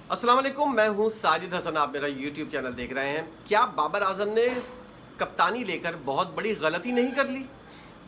अस्सलाम वालेकुम, मैं हूं साजिद हसन। आप मेरा यूट्यूब चैनल देख रहे हैं। क्या बाबर आजम ने कप्तानी लेकर बहुत बड़ी गलती नहीं कर ली?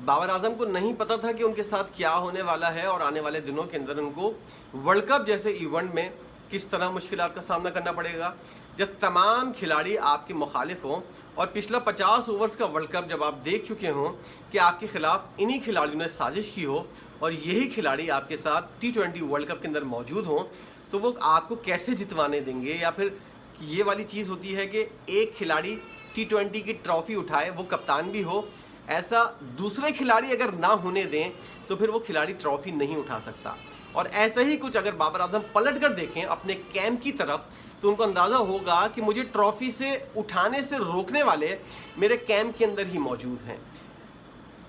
बाबर आजम को नहीं पता था कि उनके साथ क्या होने वाला है और आने वाले दिनों के अंदर उनको वर्ल्ड कप जैसे इवेंट में किस तरह मुश्किलात का सामना करना पड़ेगा, जब तमाम खिलाड़ी आपके मुखालिफ हों और पिछला 50 ओवर्स का वर्ल्ड कप जब आप देख चुके हों कि आपके खिलाफ इन्हीं खिलाड़ियों ने साजिश की हो और यही खिलाड़ी आपके साथ T20 वर्ल्ड कप के अंदर मौजूद हों, तो वो आपको कैसे जितवाने देंगे? या फिर ये वाली चीज़ होती है कि एक खिलाड़ी T20 की ट्रॉफ़ी उठाए, वो कप्तान भी हो, ऐसा दूसरे खिलाड़ी अगर ना होने दें तो फिर वो खिलाड़ी ट्रॉफ़ी नहीं उठा सकता। और ऐसा ही कुछ अगर बाबर आजम पलट कर देखें अपने कैंप की तरफ, तो उनको अंदाज़ा होगा कि मुझे ट्रॉफ़ी से उठाने से रोकने वाले मेरे कैंप के अंदर ही मौजूद हैं।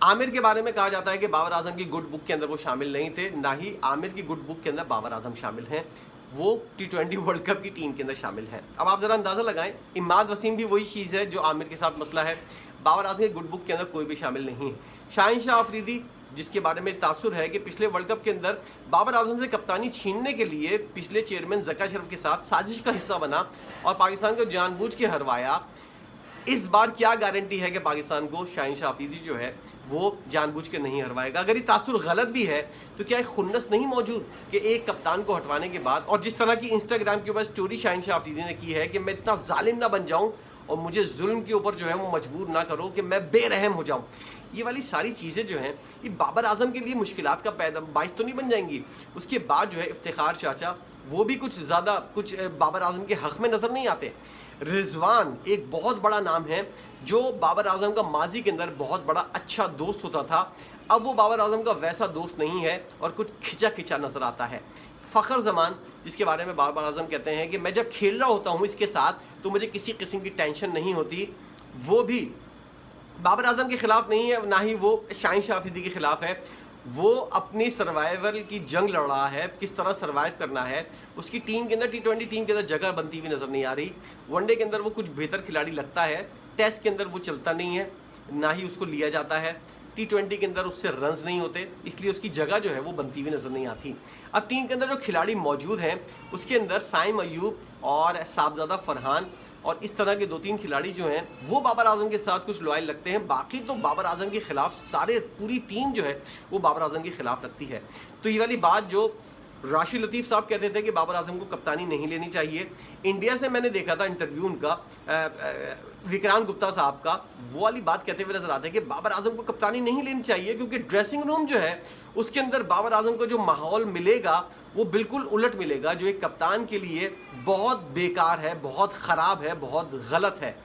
आमिर के बारे में कहा जाता है कि बाबर आजम की गुड बुक के अंदर वो शामिल नहीं थे, ना ही आमिर की गुड बुक के अंदर बाबर आजम शामिल हैं। वो T20 वर्ल्ड कप की टीम के अंदर शामिल हैं। अब आप ज़रा अंदाज़ा लगाएं, इमाद वसीम भी वही चीज़ है जो आमिर के साथ मसला है। बाबर आजम की गुड बुक के अंदर कोई भी शामिल नहीं है। शाहीन शाह अफरीदी, जिसके बारे में तासुर है कि पिछले वर्ल्ड कप के अंदर बाबर आजम से कप्तानी छीनने के लिए पिछले चेयरमैन ज़का शरफ के साथ साजिश का हिस्सा बना और पाकिस्तान को जानबूझ के हरवाया। इस बार क्या गारंटी है कि पाकिस्तान को शाहीन शाह अफरीदी जो है वो जानबूझ के नहीं हरवाएगा? अगर ये तासुर गलत भी है तो क्या एक खुन्नस नहीं मौजूद कि एक कप्तान को हटवाने के बाद, और जिस तरह की इंस्टाग्राम के ऊपर स्टोरी शाहीन शाह अफरीदी ने की है कि मैं इतना जालिम ना बन जाऊं और मुझे जुल्म के ऊपर जो है वो मजबूर ना करो कि मैं बेरहम हो जाऊं, ये वाली सारी चीज़ें जो हैं ये बाबर आजम के लिए मुश्किलात का बाइस तो नहीं बन जाएंगी? उसके बाद जो है इफ्तिखार चाचा वो भी कुछ ज़्यादा कुछ बाबर आजम के हक़ में नज़र नहीं आते। रिजवान एक बहुत बड़ा नाम है जो बाबर आजम का माजी के अंदर बहुत बड़ा अच्छा दोस्त होता था, अब वो बाबर आजम का वैसा दोस्त नहीं है और कुछ खिंचा खिंचा नज़र आता है। फ़खर जमान, जिसके बारे में बाबर आजम कहते हैं कि मैं जब खेल रहा होता हूँ इसके साथ तो मुझे किसी किस्म की टेंशन नहीं होती, वो भी बाबर आजम के ख़िलाफ़ नहीं है, ना ही वो शाहीन शाह अफरीदी के ख़िलाफ़ है। वो अपनी सर्वाइवल की जंग लड़ रहा है, किस तरह सर्वाइव करना है। उसकी टीम के अंदर T20 टीम के अंदर जगह बनती हुई नज़र नहीं आ रही। वनडे के अंदर वो कुछ बेहतर खिलाड़ी लगता है, टेस्ट के अंदर वो चलता नहीं है, ना ही उसको लिया जाता है। T20 के अंदर उससे रन्स नहीं होते, इसलिए उसकी जगह जो है वो बनती हुई नज़र नहीं आती। अब टीम के अंदर जो खिलाड़ी मौजूद हैं उसके अंदर साइम अयूब और साहबजादा फरहान और इस तरह के 2-3 खिलाड़ी जो हैं वो बाबर आजम के साथ कुछ लॉयल लगते हैं। बाकी तो बाबर आजम के ख़िलाफ़ सारे पूरी टीम जो है वो बाबर आजम के ख़िलाफ़ लगती है। तो ये वाली बात जो राशिद लतीफ़ साहब कहते थे कि बाबर आजम को कप्तानी नहीं लेनी चाहिए, इंडिया से मैंने देखा था इंटरव्यू उनका विक्रांत गुप्ता साहब का, वो वाली बात कहते हुए नजर आते हैं कि बाबर आजम को कप्तानी नहीं लेनी चाहिए क्योंकि ड्रेसिंग रूम जो है उसके अंदर बाबर आजम को जो माहौल मिलेगा वो बिल्कुल उलट मिलेगा, जो एक कप्तान के लिए बहुत बेकार है, बहुत ख़राब है, बहुत गलत है।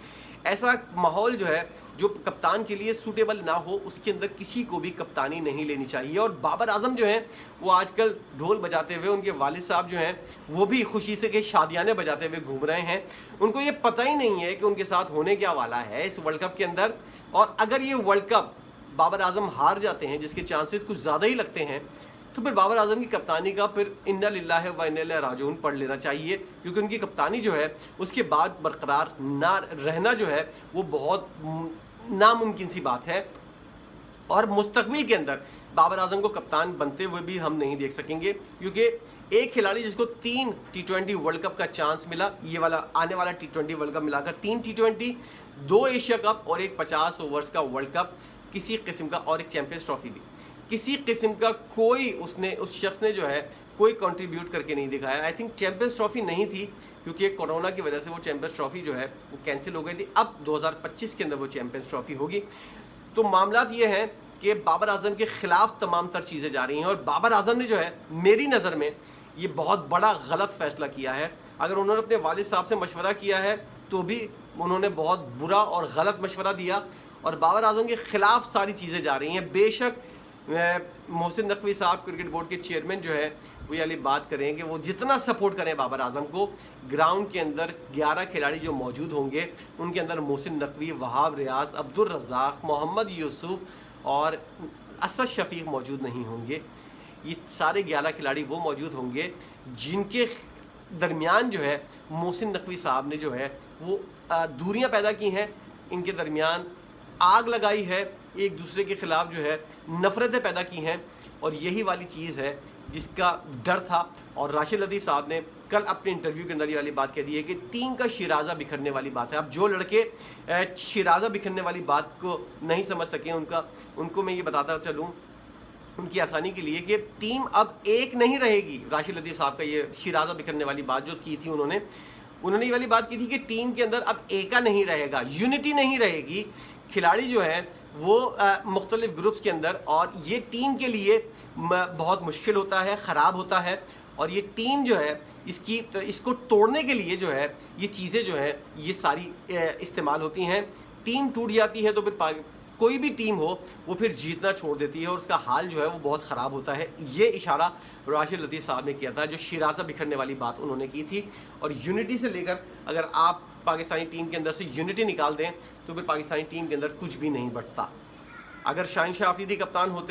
ऐसा माहौल जो है जो कप्तान के लिए सूटेबल ना हो उसके अंदर किसी को भी कप्तानी नहीं लेनी चाहिए। और बाबर आजम जो हैं वो आजकल ढोल बजाते हुए, उनके वालिद साहब जो हैं वो भी खुशी से के शादियाने बजाते हुए घूम रहे हैं। उनको ये पता ही नहीं है कि उनके साथ होने क्या वाला है इस वर्ल्ड कप के अंदर। और अगर ये वर्ल्ड कप बाबर आजम हार जाते हैं, जिसके चांसेस कुछ ज़्यादा ही लगते हैं, तो फिर बाबर आजम की कप्तानी का फिर इन्ना लिल्लाहि व इन्ना इलैहि राजिऊन पढ़ लेना चाहिए, क्योंकि उनकी कप्तानी जो है उसके बाद बरकरार ना रहना जो है वो बहुत नामुमकिन सी बात है। और मुस्तकबिल के अंदर बाबर आजम को कप्तान बनते हुए भी हम नहीं देख सकेंगे, क्योंकि एक खिलाड़ी जिसको 3 T20 वर्ल्ड कप का चांस मिला, ये वाला आने वाला T20 वर्ल्ड कप मिलाकर 3 T20, 2 एशिया कप और एक 50 ओवर्स का वर्ल्ड कप किसी किस्म का, और एक चैंपियंस ट्रॉफी भी, किसी किस्म का कोई उस शख्स ने जो है कोई कंट्रीब्यूट करके नहीं दिखाया। आई थिंक चैंपियंस ट्रॉफी नहीं थी क्योंकि कोरोना की वजह से वो चैंपियंस ट्रॉफी जो है वो कैंसिल हो गई थी। अब 2025 के अंदर वो चैंपियंस ट्रॉफी होगी। तो मामलात ये हैं कि बाबर आजम के ख़िलाफ़ तमाम तर चीज़ें जा रही हैं और बाबर आजम ने जो है मेरी नज़र में ये बहुत बड़ा गलत फ़ैसला किया है। अगर उन्होंने अपने वालिद साहब से मशवरा किया है तो भी उन्होंने बहुत बुरा और गलत मशवरा दिया और बाबर आजम के ख़िलाफ़ सारी चीज़ें जा रही हैं। बेशक मोहसिन नकवी साहब क्रिकेट बोर्ड के चेयरमैन जो है वो ये वाली बात करें कि वो जितना सपोर्ट करें बाबर आजम को, ग्राउंड के अंदर 11 खिलाड़ी जो मौजूद होंगे उनके अंदर मोहसिन नकवी, वहाब रियाज, अब्दुल रज़ाक, मोहम्मद यूसुफ और असद शफीक मौजूद नहीं होंगे। ये सारे 11 खिलाड़ी वो मौजूद होंगे जिनके दरमियान जो है मोहसिन नकवी साहब ने जो है वो दूरियां पैदा की हैं, इनके दरमियान आग लगाई है, एक दूसरे के ख़िलाफ़ जो है नफ़रतें पैदा की हैं। और यही वाली चीज़ है جس کا ڈر تھا. اور راشد لطیف صاحب نے کل اپنے انٹرویو کے اندر یہ والی بات کہہ دی ہے کہ ٹیم کا شیرازہ بکھرنے والی بات ہے. اب جو لڑکے شیرازہ بکھرنے والی بات کو نہیں سمجھ سکیں ان کو میں یہ بتاتا چلوں ان کی آسانی کے لیے کہ ٹیم اب ایک نہیں رہے گی. راشد لطیف صاحب کا یہ شیرازہ بکھرنے والی بات جو کی تھی انہوں نے یہ والی بات کی تھی کہ ٹیم کے اندر اب ایکا نہیں رہے گا, یونٹی نہیں رہے گی. کھلاڑی جو ہے وہ مختلف گروپس کے اندر, اور یہ ٹیم کے لیے بہت مشکل ہوتا ہے, خراب ہوتا ہے. اور یہ ٹیم جو ہے اس کو توڑنے کے لیے جو ہے یہ چیزیں جو ہیں یہ ساری استعمال ہوتی ہیں. ٹیم ٹوٹ جاتی ہے تو پھر کوئی بھی ٹیم ہو وہ پھر جیتنا چھوڑ دیتی ہے اور اس کا حال جو ہے وہ بہت خراب ہوتا ہے. یہ اشارہ راشد لطیف صاحب نے کیا تھا جو شیرازہ بکھرنے والی بات انہوں نے کی تھی. اور یونٹی سے لے کر اگر آپ پاکستانی ٹیم کے اندر سے یونٹی نکال دیں تو پھر پاکستانی ٹیم کے اندر کچھ بھی نہیں بٹتا. اگر شاہین شاہ آفریدی کپتان ہوتے